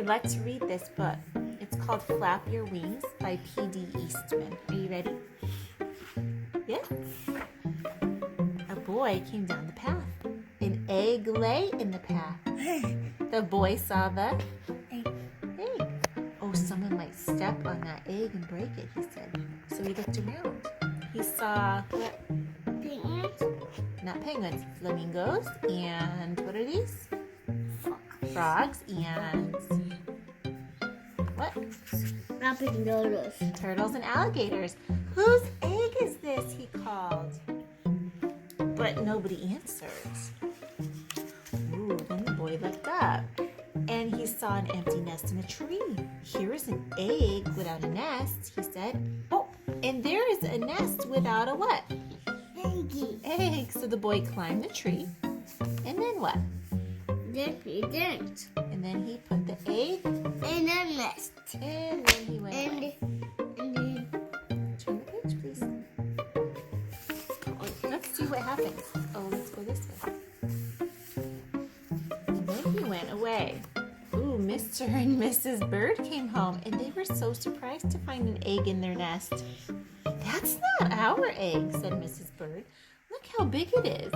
let's read this book. It's called Flap Your Wings by P.D. Eastman. Are you ready? Yeah? A boy came down the path. An egg lay in the path. The boy saw the egg. Oh, someone might step on that egg and break it, he said. So he looked around. He saw what? Penguins? Not penguins, flamingos, and what are these? Frogs, and what? Rabbit Turtles and alligators. Whose egg is this? He called. But nobody answers. Ooh, then the boy looked up and he saw an empty nest in a tree. Here is an egg without a nest, he said. Oh, and there is a nest without a what? Egg. So the boy climbed the tree. And then what? Then he didn't. And then he put the egg in a nest. And then he went away. And then Turn the page, please. Let's see what happens. Oh, let's go this way. And then he went away. Ooh, Mr. and Mrs. Bird came home, and they were so surprised to find an egg in their nest. That's not our egg, said Mrs. Bird. Look how big it is.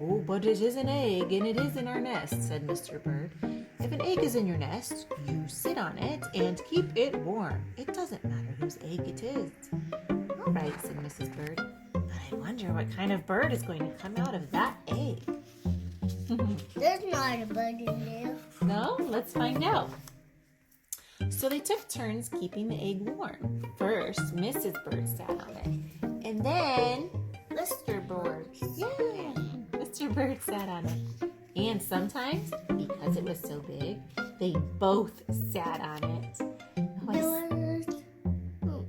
Oh, but it is an egg, and it is in our nest, said Mr. Bird. If an egg is in your nest, you sit on it and keep it warm. It doesn't matter whose egg it is. All right, said Mrs. Bird. But I wonder what kind of bird is going to come out of that egg. there's not a bird in there. No? Let's find out. So they took turns keeping the egg warm. First, Mrs. Bird sat on it. And then Mr. Bird. Yeah, Mr. Bird sat on it. And sometimes, because it was so big, they both sat on it. Oh,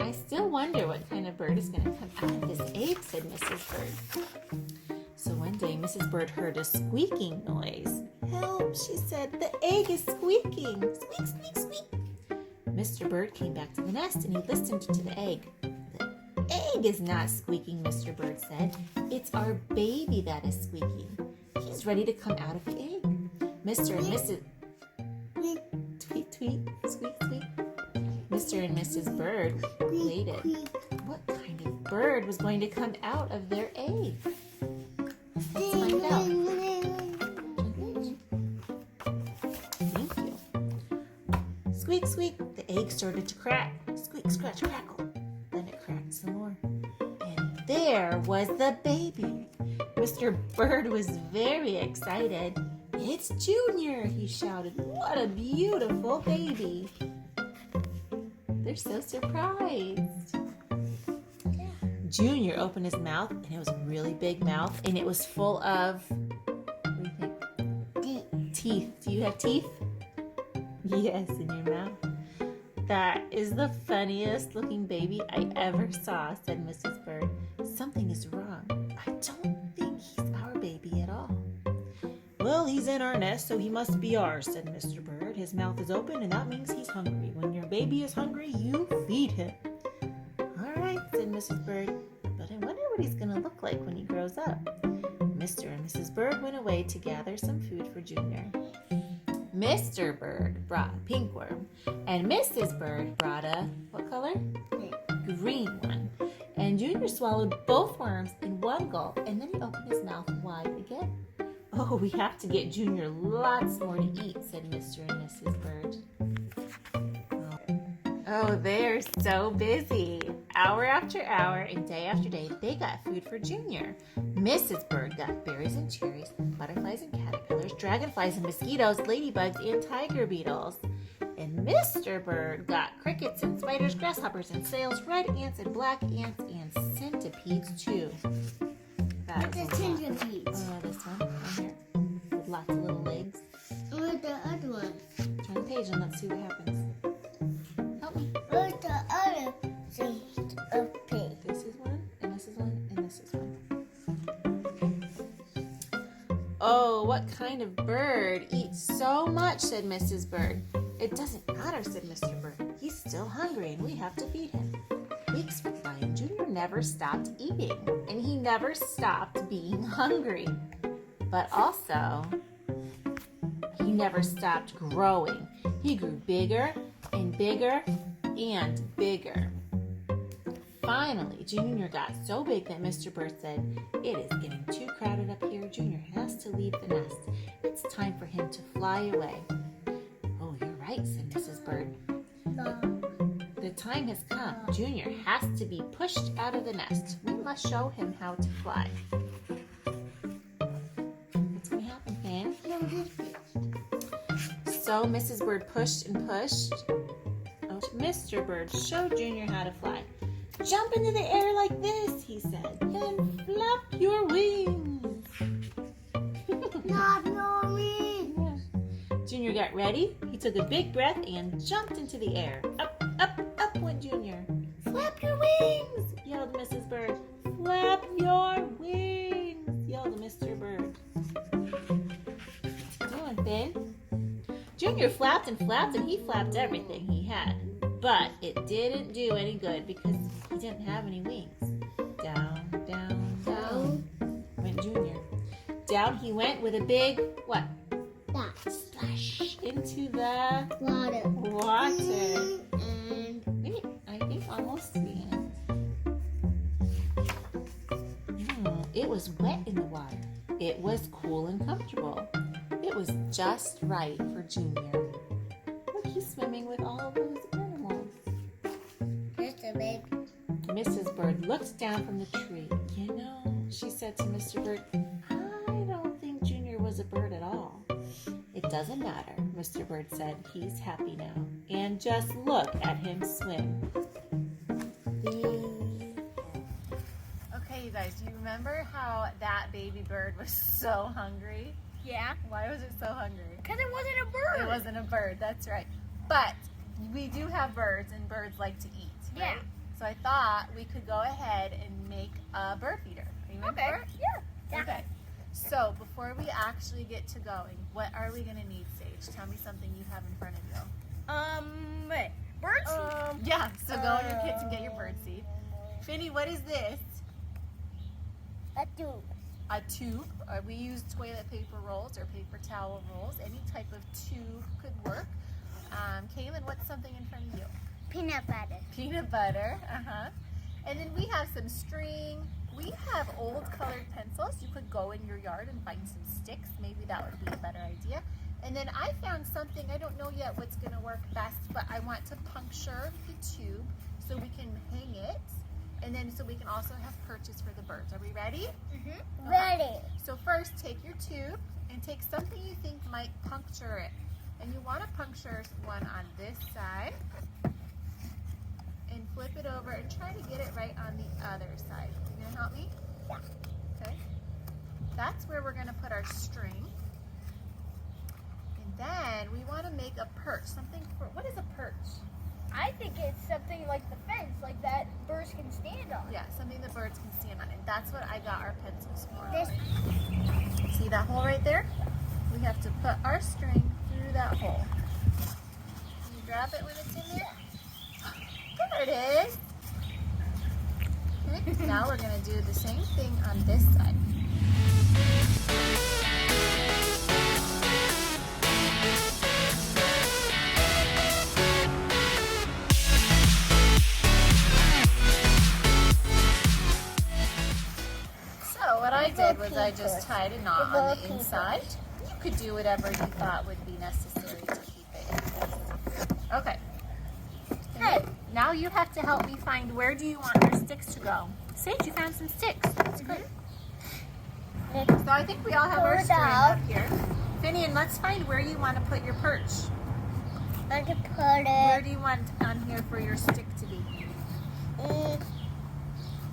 I still wonder what kind of bird is going to come out of this egg, said Mrs. Bird. So one day, Mrs. Bird heard a squeaking noise. Help, she said, the egg is squeaking. Squeak, squeak, squeak. Mr. Bird came back to the nest and he listened to the egg. The egg is not squeaking, Mr. Bird said. It's our baby that is squeaking. He's ready to come out of the egg. Mr. and Mrs. Tweet, tweet, squeak, squeak. Mr. and Mrs. Bird waited. What kind of bird was going to come out of their egg? Let's find out. Thank you. Squeak, squeak. The egg started to crack. Squeak, scratch, crackle. Then it cracked some more. And there was the baby. Mr. Bird was very excited. It's Junior, he shouted. What a beautiful baby. They're so surprised. Junior opened his mouth, and it was a really big mouth, and it was full of, what do you think? Teeth. Do you have teeth? Yes, in your mouth. That is the funniest looking baby I ever saw, said Mrs. Bird. Something is wrong. I don't think he's our baby at all. Well, he's in our nest, so he must be ours, said Mr. Bird. His mouth is open, and that means he's hungry. When your baby is hungry, you feed him. All right, said Mrs. Bird, but I wonder what he's going to look like when he grows up. Mr. and Mrs. Bird went away to gather some food for Junior. Mr. Bird brought a pink worm, and Mrs. Bird brought a, what color? Green one. And Junior swallowed both worms in one gulp, and then he opened his mouth wide again. Oh, we have to get Junior lots more to eat, said Mr. and Mrs. Bird. Oh, they're so busy. Hour after hour and day after day, they got food for Junior. Mrs. Bird got berries and cherries, butterflies and caterpillars, dragonflies and mosquitoes, ladybugs and tiger beetles. And Mr. Bird got crickets and spiders, grasshoppers and snails, red ants and black ants and centipedes too. That is a lot. Centipedes. This one, right here, with lots of little legs. Where's the other one? Turn the page and let's see what happens. Help me. Where's the other centipede? This is one, and this is one, and this is one. Oh, what kind of bird eats so much, said Mrs. Bird. It doesn't matter, said Mr. Bird. He's still hungry and we have to feed him. Weeks went by and Junior never stopped eating, and he never stopped being hungry. But also, he he never stopped growing. He grew bigger and bigger and bigger. Finally, Junior got so big that Mr. Bird said, "It is getting too crowded up here. Junior has to leave the nest. It's time for him to fly away." "Oh, you're right," said Mrs. Bird. The time has come. Junior has to be pushed out of the nest. We must show him how to fly." What's going to happen, Finn? So Mrs. Bird pushed and pushed. Oh, Mr. Bird showed Junior how to fly. "Jump into the air like this," he said. "Then flap your wings." Not your wings. Junior got ready. He took a big breath and jumped into the air. Up, up, up went Junior. "Flap your wings," yelled Mrs. Bird. "Flap your wings," yelled Mr. Bird. What's he doing, Finn? Junior flapped and flapped, and he flapped everything he had. But it didn't do any good because he didn't have any wings. Down, down, down went Junior. Down he went with a big, what? Splash into the water. And Wait, I think almost the end. It was wet in the water. It was cool and comfortable. It was just right for Junior. Look, he's swimming with all of those animals. just a big. Mrs. Bird looked down from the tree. "You know," she said to Mr. Bird, "I don't think Junior was a bird at all." "It doesn't matter," Mr. Bird said. "He's happy now. And just look at him swim." Okay, you guys, do you remember how that baby bird was so hungry? Yeah. Why was it so hungry? Because it wasn't a bird. It wasn't a bird, that's right. But we do have birds, and birds like to eat, right? Yeah. So I thought we could go ahead and make a bird feeder. Are you ready for it? Yeah. Okay. So before we actually get to going, what are we going to need, Sage? Tell me something you have in front of you. Wait. Birds? Yeah, so go in your kits and get your bird seed. Finny, what is this? A tube. A tube. We use toilet paper rolls or paper towel rolls. Any type of tube could work. Kaylin, what's something in front of you? Peanut butter. Peanut butter. And then we have some string. We have old colored pencils. You could go in your yard and find some sticks. Maybe that would be a better idea. And then I found something. I don't know yet what's going to work best, but I want to puncture the tube so we can hang it. And then so we can also have perches for the birds. Are we ready? Mm-hmm. Ready. So first, take your tube and take something you think might puncture it. And you want to puncture one on this side and flip it over and try to get it right on the other side. You gonna help me? Yeah. Okay. That's where we're gonna put our string. And then we want to make a perch. Something for, what is a perch? I think it's something like the fence, like that birds can stand on. Yeah, something the birds can stand on. And that's what I got our pencils for. This. See that hole right there? We have to put our string through that hole. Can you grab it when it's in there? There it is. Okay, now we're going to do the same thing on this side. So what I did was I just tied a knot on the inside. You could do whatever you thought would be necessary to keep it in place. Okay. Hey, now you have to help me find where do you want your sticks to go. Sage, you found some sticks. That's great. So I think we all have our string up here. Finian, let's find where you want to put your perch. I can put Where it do you want on here for your stick to be?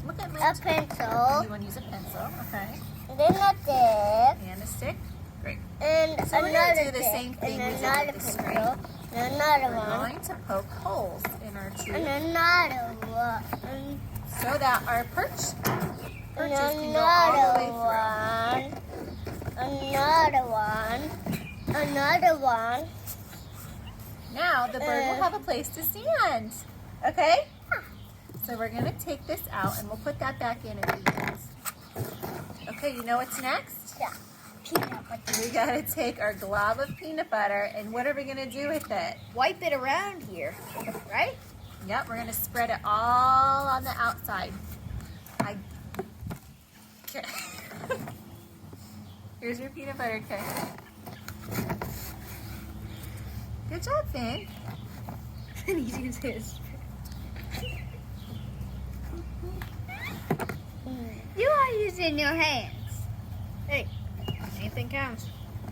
Look at a my pencil, You want to use a pencil, okay. then a stick, And a stick. Great. and So we're another going to do the stick, same thing and we did another with the string. pencil, and another We're one, going to poke holes in our tube and another one, so that our perches and can go all the way another through. one, another one, another one. Now the bird will have a place to stand. Okay? So we're going to take this out and we'll put that back in at the end. Okay, you know what's next? Yeah. peanut butter. We gotta take our glob of peanut butter, and what are we gonna do with it? Wipe it around here, right? Yep, we're gonna spread it all on the outside. Okay. Here's your peanut butter cake. Good job, Finn. And he's using his. You are using your hands. Hey, anything counts.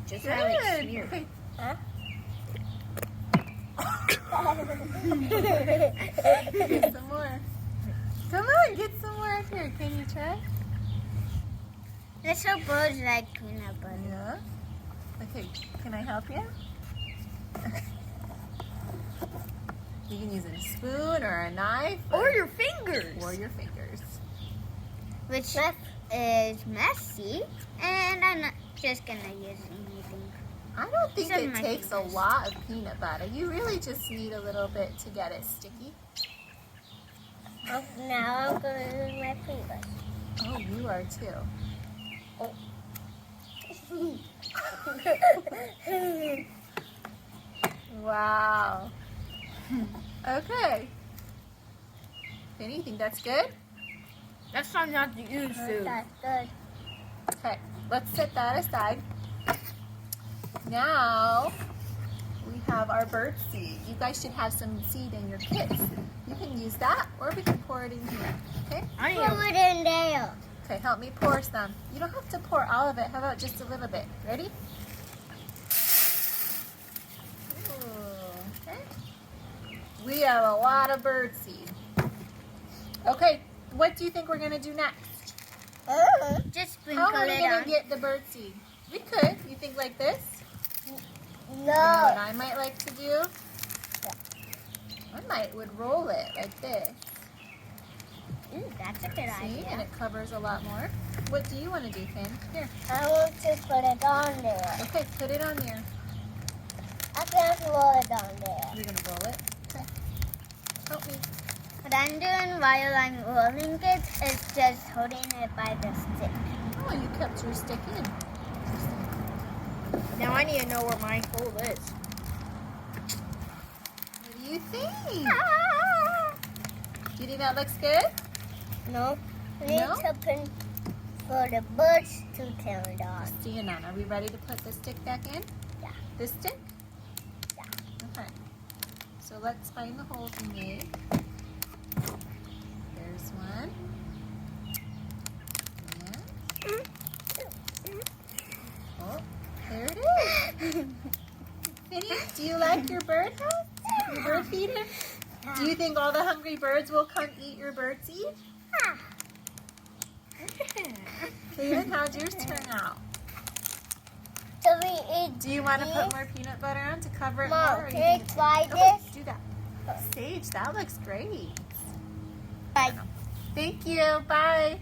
Just how it's Good. smeared. Okay. Huh? Get some more. Come on, get some more up here. Can you try? Little birds like peanut butter. Yeah. Okay, can I help you? You can use a spoon or a knife. Or your fingers. Or your fingers. Which is messy, and I'm not just gonna use anything. I don't think Except it my takes a fingers. lot of peanut butter. You really just need a little bit to get it sticky. Oh, now I'm gonna use my fingers. Oh, you are too. Wow. Okay. Penny, you think that's good? That's time not to use food. That's good. Okay, let's set that aside. Now we have our bird seed. You guys should have some seed in your kits. You can use that, or we can pour it in here. Okay? Pour it in there. Okay, help me pour some. You don't have to pour all of it. How about just a little bit? Ready? Ooh, okay. We have a lot of bird seed. Okay, what do you think we're gonna do next? Just How sprinkle are we it gonna on. get the bird seed? We could. You think like this? You know No. what I might like to do? I would roll it like this. Ooh, that's a good See? And idea. it covers a lot more. What do you want to do, Finn? Here. I want to put it on there. Okay, put it on there. I can't roll it on there. You're gonna roll it. Okay. Help me. What I'm doing while I'm rolling it is just holding it by the stick. Oh, you kept your stick in. Now I need to know where my hole is. What do you think? Do you think that looks good? No. We No? need something for the birds to turn it on. Stand on. Are we ready to put the stick back in? Yeah. This stick? Yeah. Okay. So let's find the holes we made. There's one. And, oh, there it is. Finny, do you like your bird house? Your bird feeder? Do you think all the hungry birds will come eat your bird seed? David, how'd yours turn out? So we eat. Do you want to put more peanut butter on to cover it more? Mom, or you can think I it's try okay, this? do that. Sage, that looks great. Bye. Thank you. Bye.